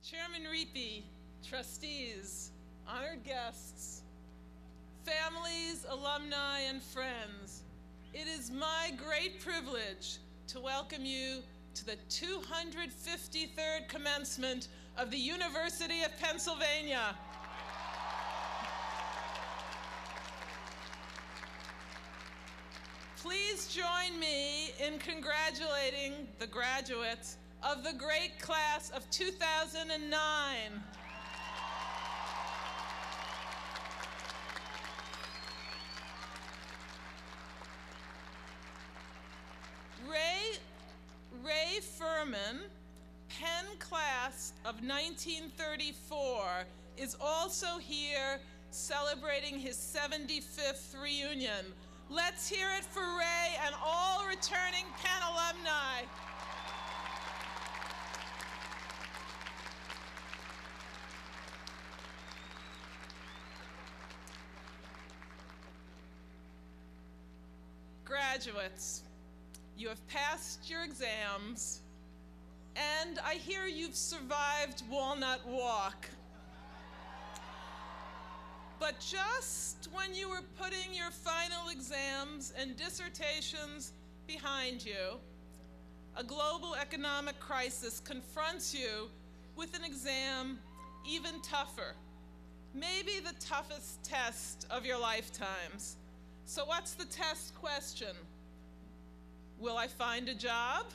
Chairman Reapy, trustees, honored guests, families, alumni, and friends, it is my great privilege to welcome you to the 253rd commencement of the University of Pennsylvania. Please join me in congratulating the graduates of the great class of 2009. Ray Furman, Penn class of 1934, is also here celebrating his 75th reunion. Let's hear it for Ray and all returning Penn alumni. Graduates, you have passed your exams, and I hear you've survived Walnut Walk. But just when you were putting your final exams and dissertations behind you, a global economic crisis confronts you with an exam even tougher, maybe the toughest test of your lifetimes. So what's the test question? Will I find a job?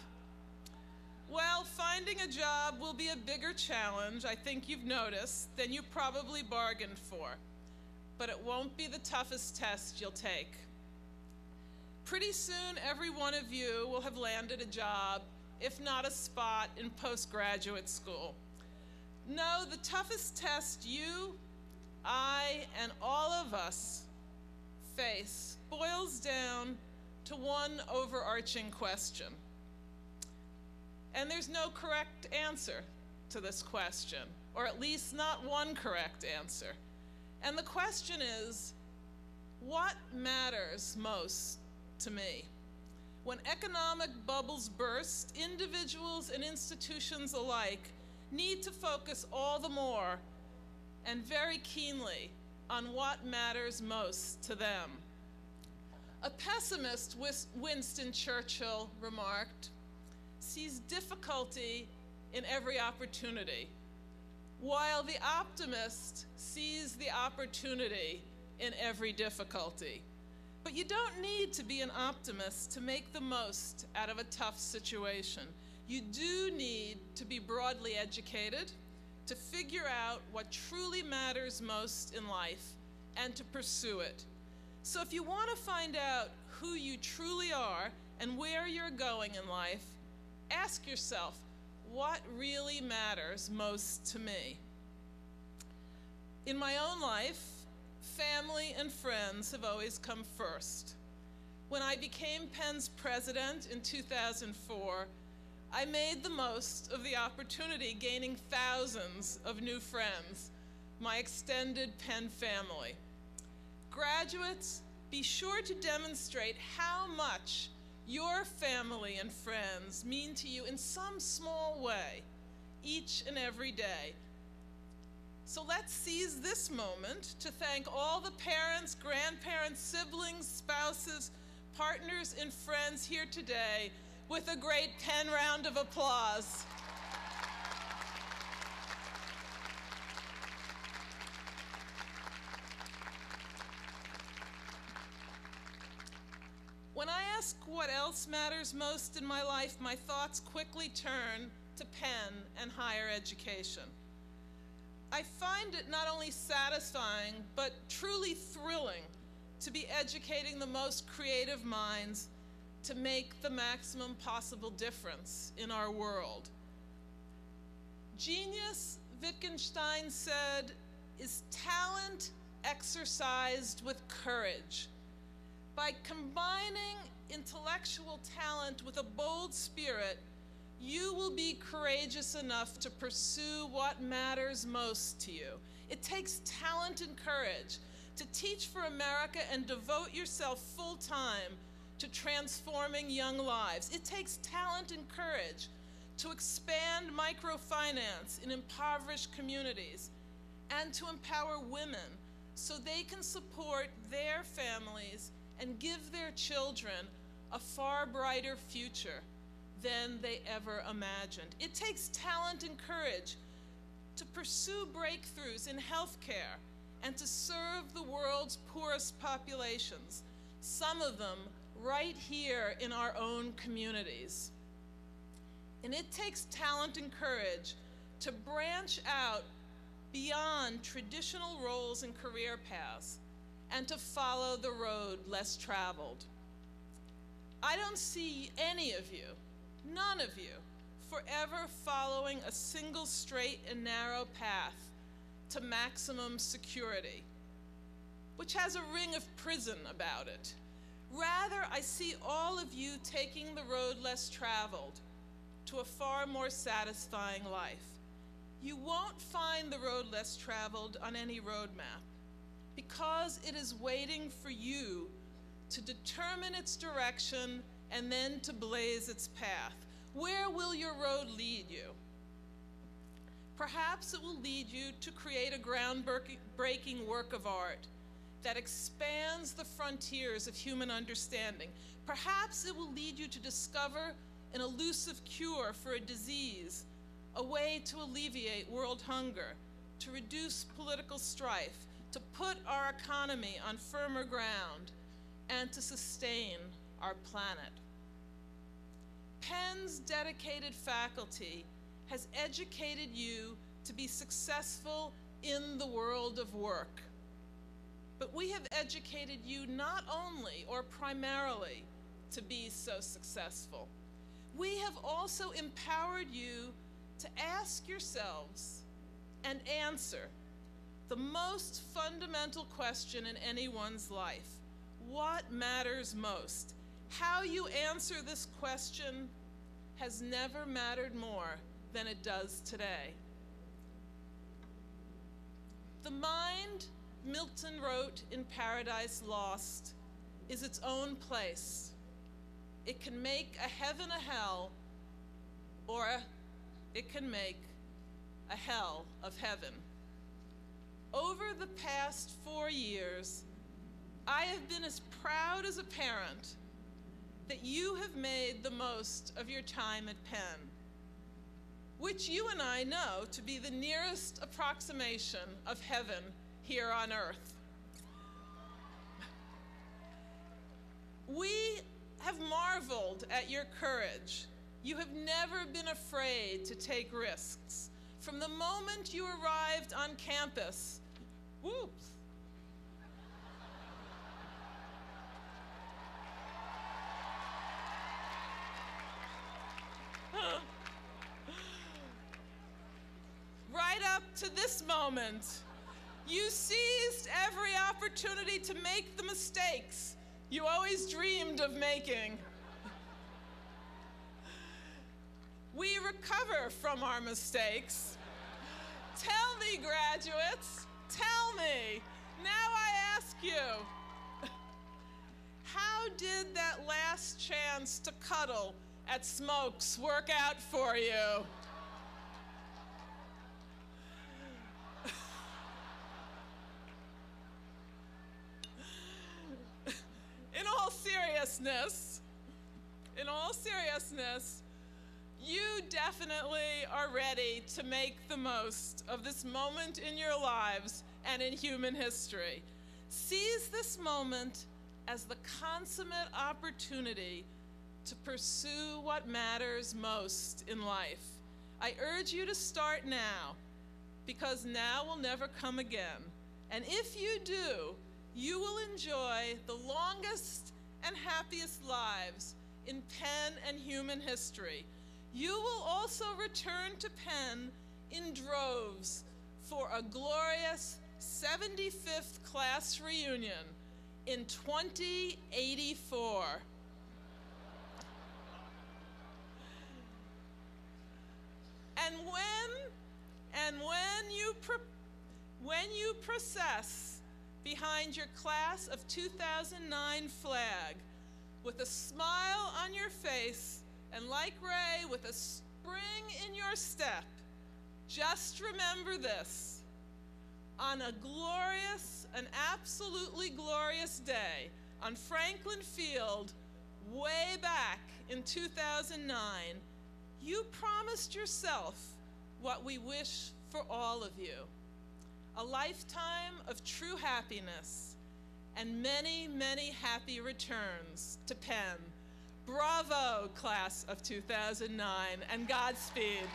Well, finding a job will be a bigger challenge, I think you've noticed, than you probably bargained for. But it won't be the toughest test you'll take. Pretty soon, every one of you will have landed a job, if not a spot, in postgraduate school. No, the toughest test you, I, and all of us face boils down to one overarching question. And there's no correct answer to this question, or at least not one correct answer. And the question is, what matters most to me? When economic bubbles burst, individuals and institutions alike need to focus all the more and very keenly on what matters most to them. A pessimist, Winston Churchill remarked, sees difficulty in every opportunity, while the optimist sees the opportunity in every difficulty. But you don't need to be an optimist to make the most out of a tough situation. You do need to be broadly educated, to figure out what truly matters most in life, and to pursue it. So if you want to find out who you truly are and where you're going in life, ask yourself, what really matters most to me? In my own life, family and friends have always come first. When I became Penn's president in 2004, I made the most of the opportunity, gaining thousands of new friends, my extended Penn family. Graduates, be sure to demonstrate how much your family and friends mean to you in some small way, each and every day. So let's seize this moment to thank all the parents, grandparents, siblings, spouses, partners, and friends here today with a great Penn round of applause. When I ask what else matters most in my life, my thoughts quickly turn to Penn and higher education. I find it not only satisfying, but truly thrilling to be educating the most creative minds to make the maximum possible difference in our world. Genius, Wittgenstein said, is talent exercised with courage. By combining intellectual talent with a bold spirit, you will be courageous enough to pursue what matters most to you. It takes talent and courage to teach for America and devote yourself full-time to transforming young lives. It takes talent and courage to expand microfinance in impoverished communities, and to empower women so they can support their families and give their children a far brighter future than they ever imagined. It takes talent and courage to pursue breakthroughs in healthcare and to serve the world's poorest populations, some of them right here in our own communities. And it takes talent and courage to branch out beyond traditional roles and career paths and to follow the road less traveled. I don't see any of you, none of you, forever following a single straight and narrow path to maximum security, which has a ring of prison about it. Rather, I see all of you taking the road less traveled to a far more satisfying life. You won't find the road less traveled on any roadmap because it is waiting for you to determine its direction and then to blaze its path. Where will your road lead you? Perhaps it will lead you to create a groundbreaking work of art that expands the frontiers of human understanding. Perhaps it will lead you to discover an elusive cure for a disease, a way to alleviate world hunger, to reduce political strife, to put our economy on firmer ground, and to sustain our planet. Penn's dedicated faculty has educated you to be successful in the world of work. But we have educated you not only or primarily to be so successful. We have also empowered you to ask yourselves and answer the most fundamental question in anyone's life: what matters most? How you answer this question has never mattered more than it does today. The mind, Milton wrote in Paradise Lost, is its own place. It can make a heaven a hell, or it can make a hell of heaven. Over the past 4 years, I have been as proud as a parent that you have made the most of your time at Penn, which you and I know to be the nearest approximation of heaven here on earth. We have marveled at your courage. You have never been afraid to take risks. From the moment you arrived on campus, whoops. Right up to this moment, you seized every opportunity to make the mistakes you always dreamed of making. We recover from our mistakes. Tell me, graduates, tell me. Now I ask you, how did that last chance to cuddle at Smokes work out for you? In all seriousness, you definitely are ready to make the most of this moment in your lives and in human history. Seize this moment as the consummate opportunity to pursue what matters most in life. I urge you to start now, because now will never come again. And if you do, you will enjoy the longest and happiest lives in Penn and human history. You will also return to Penn in droves for a glorious 75th class reunion in 2084. And when you process behind your class of 2009 flag with a smile on your face and, like Ray, with a spring in your step, just remember this. On a glorious, an absolutely glorious day, on Franklin Field, way back in 2009, you promised yourself what we wish for all of you: a lifetime of true happiness and many, many happy returns to Penn. Bravo, class of 2009, and Godspeed.